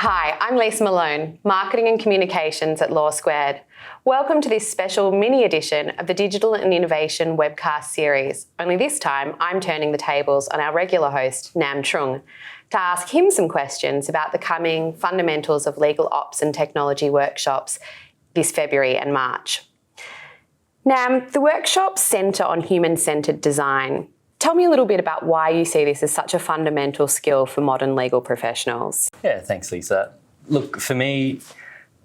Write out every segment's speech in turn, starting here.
Hi, I'm Lisa Malone, Marketing and Communications at Law Squared. Welcome to this special mini edition of the Digital and Innovation webcast series. Only this time, I'm turning the tables on our regular host, Nam Truong, to ask him some questions about the coming fundamentals of legal ops and technology workshops this February and March. Nam, the workshops centre on human-centred design. Tell me a little bit about why you see this as such a fundamental skill for modern legal professionals. Yeah, thanks, Lisa. Look, for me,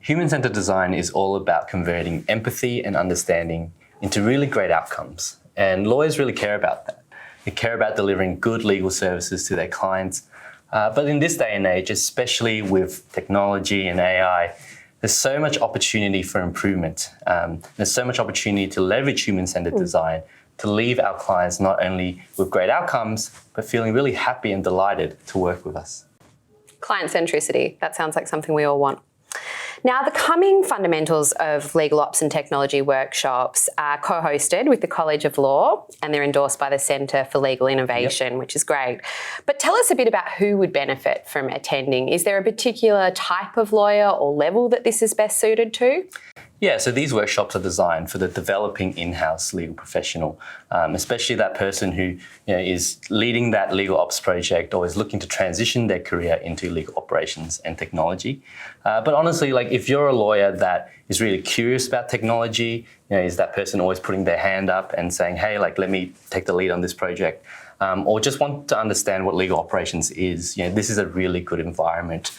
human-centered design is all about converting empathy and understanding into really great outcomes. And lawyers really care about that. They care about delivering good legal services to their clients. But in this day and age, especially with technology and AI, there's so much opportunity for improvement. There's so much opportunity to leverage human-centered design to leave our clients not only with great outcomes, but feeling really happy and delighted to work with us. Client centricity, that sounds like something we all want. Now, the coming fundamentals of legal ops and technology workshops are co-hosted with the College of Law, and they're endorsed by the Centre for Legal Innovation, which is great. But tell us a bit about who would benefit from attending. Is there a particular type of lawyer or level that this is best suited to? Yeah, so these workshops are designed for the developing in-house legal professional, especially that person who is leading that legal ops project or is looking to transition their career into legal operations and technology. But honestly, if you're a lawyer that is really curious about technology, is that person always putting their hand up and saying, hey, let me take the lead on this project, or just want to understand what legal operations is, this is a really good environment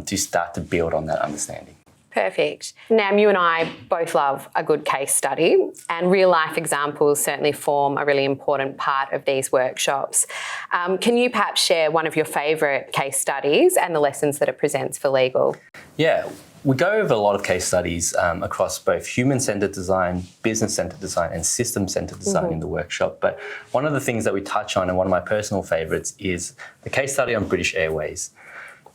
to start to build on that understanding. Perfect. Nam, you and I both love a good case study, and real life examples certainly form a really important part of these workshops. Can you perhaps share one of your favourite case studies and the lessons that it presents for legal? Yeah, we go over a lot of case studies across both human-centered design, business-centered design, and system-centered design in the workshop. But one of the things that we touch on, and one of my personal favourites, is the case study on British Airways.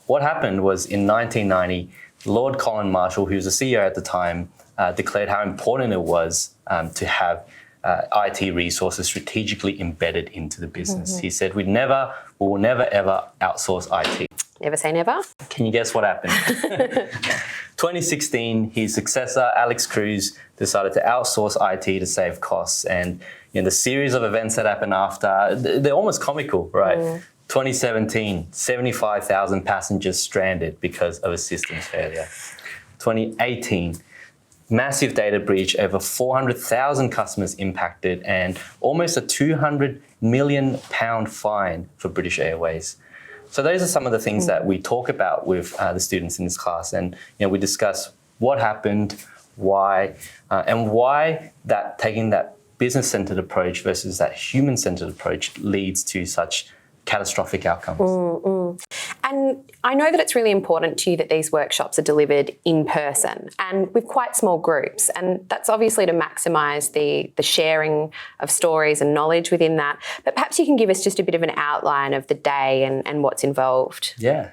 What happened was in 1990, Lord Colin Marshall, who was the CEO at the time, declared how important it was to have IT resources strategically embedded into the business. He said, we will never ever outsource IT. Never say never. Can you guess what happened? 2016, his successor, Alex Cruz, decided to outsource IT to save costs. And the series of events that happened after, they're almost comical, right? 2017, 75,000 passengers stranded because of a systems failure. 2018, massive data breach, over 400,000 customers impacted, and almost a £200 million fine for British Airways. So those are some of the things that we talk about with the students in this class, and we discuss what happened, why, and why that taking that business-centered approach versus that human-centered approach leads to such catastrophic outcomes. And I know that it's really important to you that these workshops are delivered in person and with quite small groups, and that's obviously to maximise the sharing of stories and knowledge within that. But perhaps you can give us just a bit of an outline of the day and what's involved. Yeah.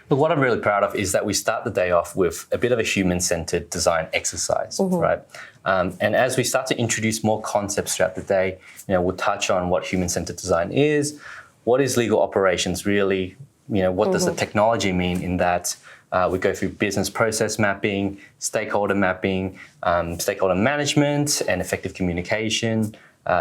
Look, what I'm really proud of is that we start the day off with a bit of a human-centered design exercise, right? And as we start to introduce more concepts throughout the day, we'll touch on what human-centered design is. What is legal operations really? What does the technology mean in that? We go through business process mapping, stakeholder mapping, stakeholder management and effective communication,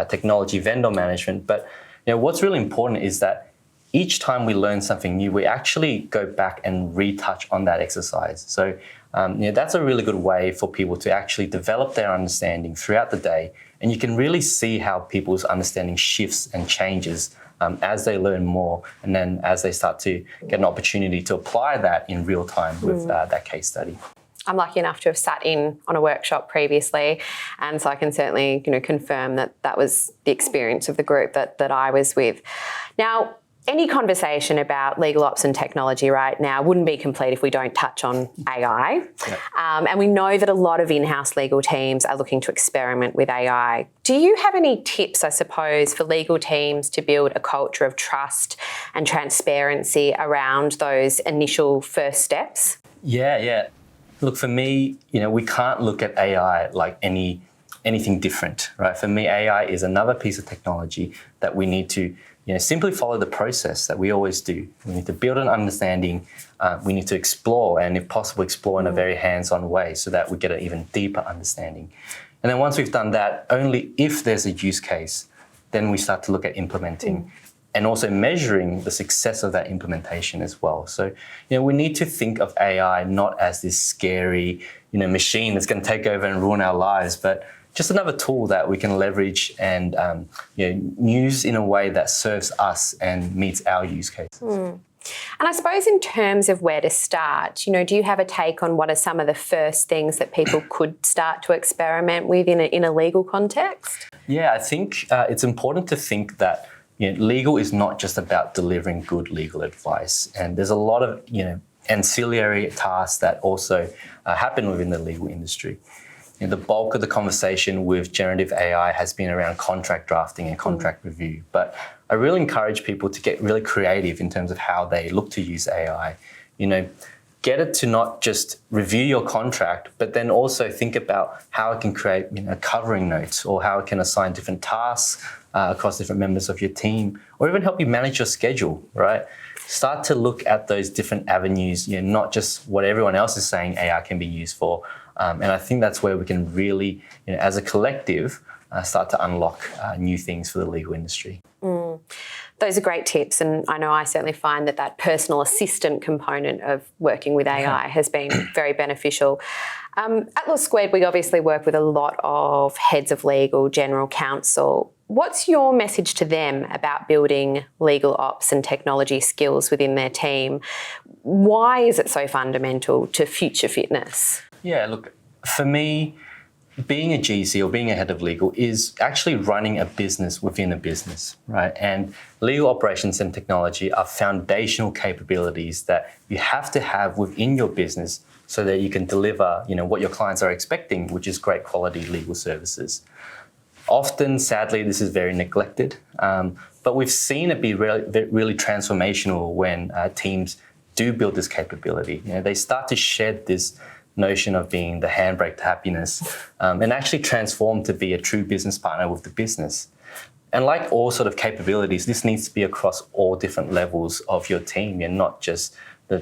technology vendor management. But what's really important is that each time we learn something new, we actually go back and retouch on that exercise. So that's a really good way for people to actually develop their understanding throughout the day. And you can really see how people's understanding shifts and changes as they learn more, and then as they start to get an opportunity to apply that in real time with that case study. I'm lucky enough to have sat in on a workshop previously, and so I can certainly confirm that was the experience of the group that I was with. Now, any conversation about legal ops and technology right now wouldn't be complete if we don't touch on AI. And we know that a lot of in-house legal teams are looking to experiment with AI. Do you have any tips, I suppose, for legal teams to build a culture of trust and transparency around those initial first steps? Yeah. Look, for me, we can't look at AI like any anything different, right? For me, AI is another piece of technology that we need to simply follow the process that we always do. We need to build an understanding, we need to explore, and if possible, explore in a very hands-on way so that we get an even deeper understanding. And then once we've done that, only if there's a use case, then we start to look at implementing and also measuring the success of that implementation as well. So, we need to think of AI not as this scary, machine that's going to take over and ruin our lives, but just another tool that we can leverage and use in a way that serves us and meets our use cases. And I suppose in terms of where to start, do you have a take on what are some of the first things that people could start to experiment with in a legal context? Yeah, I think it's important to think that legal is not just about delivering good legal advice, and there's a lot of ancillary tasks that also happen within the legal industry. The bulk of the conversation with generative AI has been around contract drafting and contract review, but I really encourage people to get really creative in terms of how they look to use AI. Get it to not just review your contract, but then also think about how it can create covering notes, or how it can assign different tasks across different members of your team, or even help you manage your schedule, right? Start to look at those different avenues, not just what everyone else is saying AI can be used for. And I think that's where we can really, as a collective, start to unlock new things for the legal industry. Those are great tips, and I know I certainly find that personal assistant component of working with AI has been very beneficial. At Law Squared, we obviously work with a lot of heads of legal, general counsel. What's your message to them about building legal ops and technology skills within their team? Why is it so fundamental to future fitness? Yeah, look, for me, being a GC or being a head of legal is actually running a business within a business, right? And legal operations and technology are foundational capabilities that you have to have within your business so that you can deliver, what your clients are expecting, which is great quality legal services. Often, sadly, this is very neglected, but we've seen it be really transformational when teams do build this capability. They start to shed this notion of being the handbrake to happiness and actually transform to be a true business partner with the business. And like all sort of capabilities, this needs to be across all different levels of your team, and not just the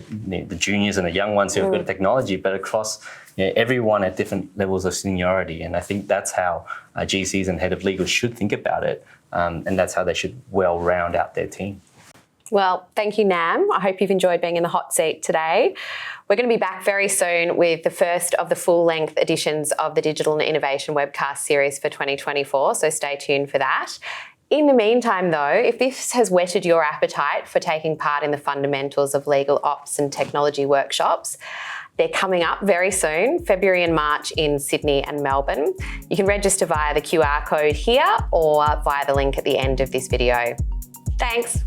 juniors and the young ones who have good at technology, but across everyone at different levels of seniority. And I think that's how GCs and head of legal should think about it, and that's how they should well round out their team. Well, thank you, Nam. I hope you've enjoyed being in the hot seat today. We're going to be back very soon with the first of the full-length editions of the Digital and Innovation webcast series for 2024, so stay tuned for that. In the meantime, though, if this has whetted your appetite for taking part in the fundamentals of legal ops and technology workshops, they're coming up very soon, February and March in Sydney and Melbourne. You can register via the QR code here or via the link at the end of this video. Thanks.